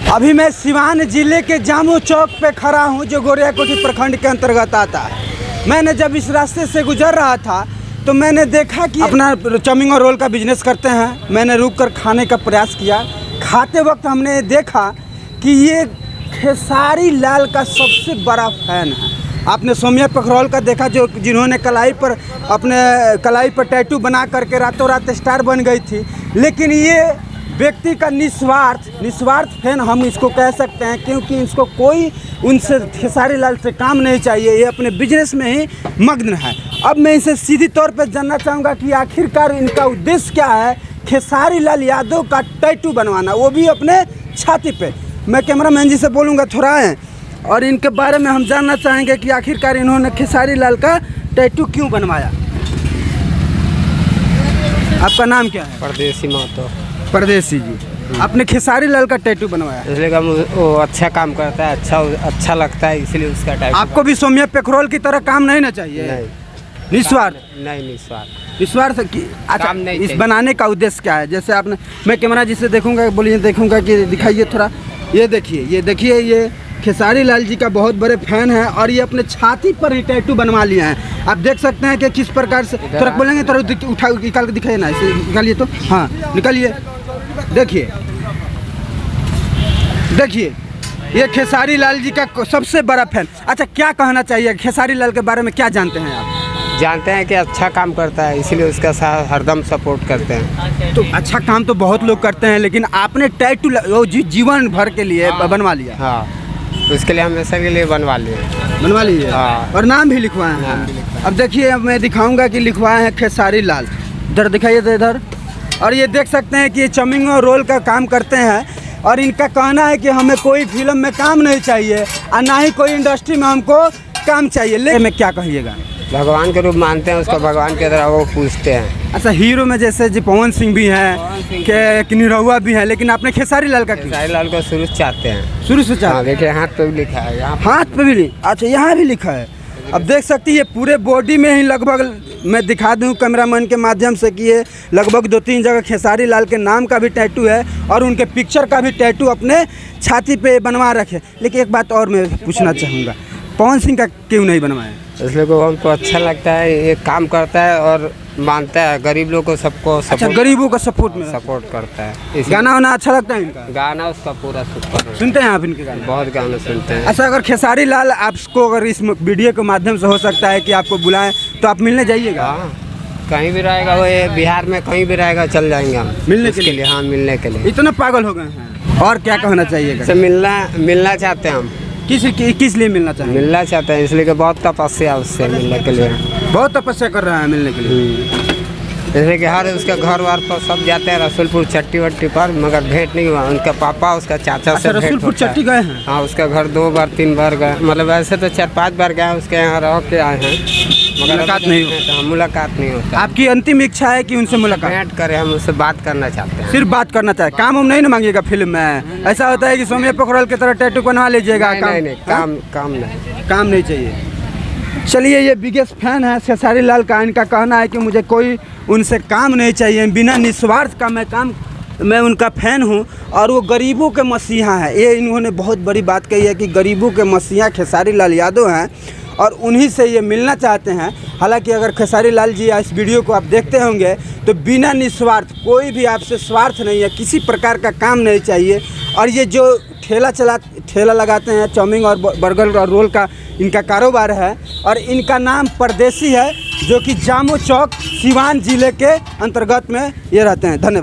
अभी मैं सिवान जिले के जामू चौक पे खड़ा हूँ जो गोरियाकोठी प्रखंड के अंतर्गत आता है। मैंने जब इस रास्ते से गुजर रहा था तो मैंने देखा कि अपना चाउमीन और रोल का बिजनेस करते हैं। मैंने रुक कर खाने का प्रयास किया। खाते वक्त हमने देखा कि ये खेसारी लाल का सबसे बड़ा फैन है। आपने सौम्या पखरौल का देखा जो जिन्होंने कलाई पर टैटू बना करके रातों रात स्टार बन गई थी। लेकिन ये व्यक्ति का निस्वार्थ फैन हम इसको कह सकते हैं, क्योंकि इसको कोई उनसे खेसारी लाल से काम नहीं चाहिए। ये अपने बिजनेस में ही मग्न है। अब मैं इनसे सीधी तौर पर जानना चाहूँगा कि आखिरकार इनका उद्देश्य क्या है खेसारी लाल यादव का टैटू बनवाना, वो भी अपने छाती पे। मैं कैमरामैन जी से बोलूँगा थोड़ा आएँ और इनके बारे में हम जानना चाहेंगे कि आखिरकार इन्होंने खेसारी लाल का टैटू क्यों बनवाया। आपका नाम क्या है? परदेसी महतो। परदेसी जी, आपने खेसारी लाल का टैटू बनवाया इसलिए वो अच्छा काम करता है, अच्छा लगता है, इसलिए उसका टैटू। आपको भी सौम्या पखरौल की तरह काम नहीं ना चाहिए? नहीं, निस्वार्थ निस्वार्थ की। अच्छा, इस बनाने का उद्देश्य क्या है? जैसे आपने, मैं कैमरा जी से देखूंगा कि दिखाइए थोड़ा। ये देखिए ये खेसारी लाल जी का बहुत बड़े फैन है और ये अपने छाती पर ही टैटू बनवा लिए हैं। आप देख सकते हैं कि किस प्रकार से, थोड़ा बोलेंगे थोड़ा उठा निकाल के दिखाइए ना, इसे निकालिए तो। हाँ निकालिए। देखिए ये खेसारी लाल जी का सबसे बड़ा फैन। अच्छा, क्या कहना चाहिए खेसारी लाल के बारे में, क्या जानते हैं आप? जानते हैं कि अच्छा काम करता है, इसीलिए उसका हरदम सपोर्ट करते हैं। तो अच्छा काम तो बहुत लोग करते हैं, लेकिन आपने टैटू जीवन भर के लिए बनवा लिया? हाँ, उसके लिए हमेशा के लिए बनवा लिए। हाँ। और नाम भी लिखवाए हैं। अब देखिए, अब मैं दिखाऊंगा कि लिखवाए हैं खेसारी लाल। इधर दिखाइए तो, इधर। और ये देख सकते हैं कि ये चाउमीन और रोल का काम करते हैं और इनका कहना है कि हमें कोई फिल्म में काम नहीं चाहिए और ना ही कोई इंडस्ट्री में हमको काम चाहिए। लेकिन मैं क्या कहिएगा, भगवान के रूप मानते हैं उसको, भगवान की तरह वो पूछते हैं। अच्छा, हीरो में जैसे जी पवन सिंह भी हैं, के निरहुआ भी हैं, लेकिन आपने खेसारी लाल का क्यों? खेसारी लाल को शुरू से चाहते हैं। शुरू से चाहते हैं? देखिए हाथ पे भी लिखा है, हाथ पे भी। अच्छा, यहाँ भी लिखा है। अब देख सकती है पूरे बॉडी में ही लगभग, मैं दिखा दूँ कैमरामैन के माध्यम से कि ये लगभग 2-3 जगह खेसारी लाल के नाम का भी टैटू है और उनके पिक्चर का भी टैटू अपने छाती पे बनवा रखे। लेकिन एक बात और मैं पूछना चाहूँगा, पवन सिंह का क्यों नहीं बनवाया? इसलिए को हमको अच्छा लगता है, ये काम करता है और मानता है गरीब लोग को, सबको। अच्छा, गरीबों का सपोर्ट करता है। गाना वाना अच्छा लगता है इनका? गाना उसका पूरा सुपर। सुनते हैं आप इनके गाने? बहुत गाना सुनते हैं। अच्छा, अगर खेसारी लाल आपको, अगर इस वीडियो के माध्यम से हो सकता है कि आपको बुलाएं तो आप मिलने जाइएगा? हाँ, कहीं भी रहेगा वो, बिहार में कहीं भी रहेगा चल जाएंगे हम मिलने के लिए। हाँ, मिलने के लिए। इतना पागल हो गए हैं। और क्या कहना चाहिए? मिलना चाहते हैं हम। किस लिए मिलना चाहते हैं? मिलना चाहते हैं इसलिए कि बहुत तपस्या उससे मिलने के लिए। बहुत तपस्या कर रहा है मिलने के लिए। जैसे कि हर उसके घर वार पर सब जाते हैं रसूलपुर चट्टी वट्टी पर, मगर भेंट नहीं हुआ। उनका पापा उसका चाचा से रसूलपुर चट्टी गए हैं? हाँ, उसका घर 2 बार 3 बार गए, मतलब ऐसे तो 4-5 बार गए, उसके यहाँ रह के आए हैं, मगर मुलाकात नहीं होता। आपकी अंतिम इच्छा है कि उनसे मुलाकात? भेंट करें, हम उससे बात करना चाहते हैं। सिर्फ बात करना चाहते हैं, काम हम नहीं ना मांगिएगा फिल्म में? ऐसा होता है कि सौम्या पखरौल की तरह टैटू बनवा लीजिएगा? नहीं, काम नहीं चाहिए। चलिए, ये बिगेस्ट फैन है खेसारी लाल का। इनका कहना है कि मुझे कोई उनसे काम नहीं चाहिए, बिना निस्वार्थ का मैं उनका फ़ैन हूँ और वो गरीबों के मसीहा है। ये इन्होंने बहुत बड़ी बात कही है कि गरीबों के मसीहा खेसारी लाल यादव हैं और उन्हीं से ये मिलना चाहते हैं। हालांकि अगर खेसारी लाल जी इस वीडियो को आप देखते होंगे तो बिना निस्वार्थ, कोई भी आपसे स्वार्थ नहीं है, किसी प्रकार का काम नहीं चाहिए। और ये जो ठेला लगाते हैं, चाउमीन और बर्गर और रोल का इनका कारोबार है और इनका नाम परदेसी है, जो कि जामू चौक सिवान जिले के अंतर्गत में ये रहते हैं। धन्यवाद।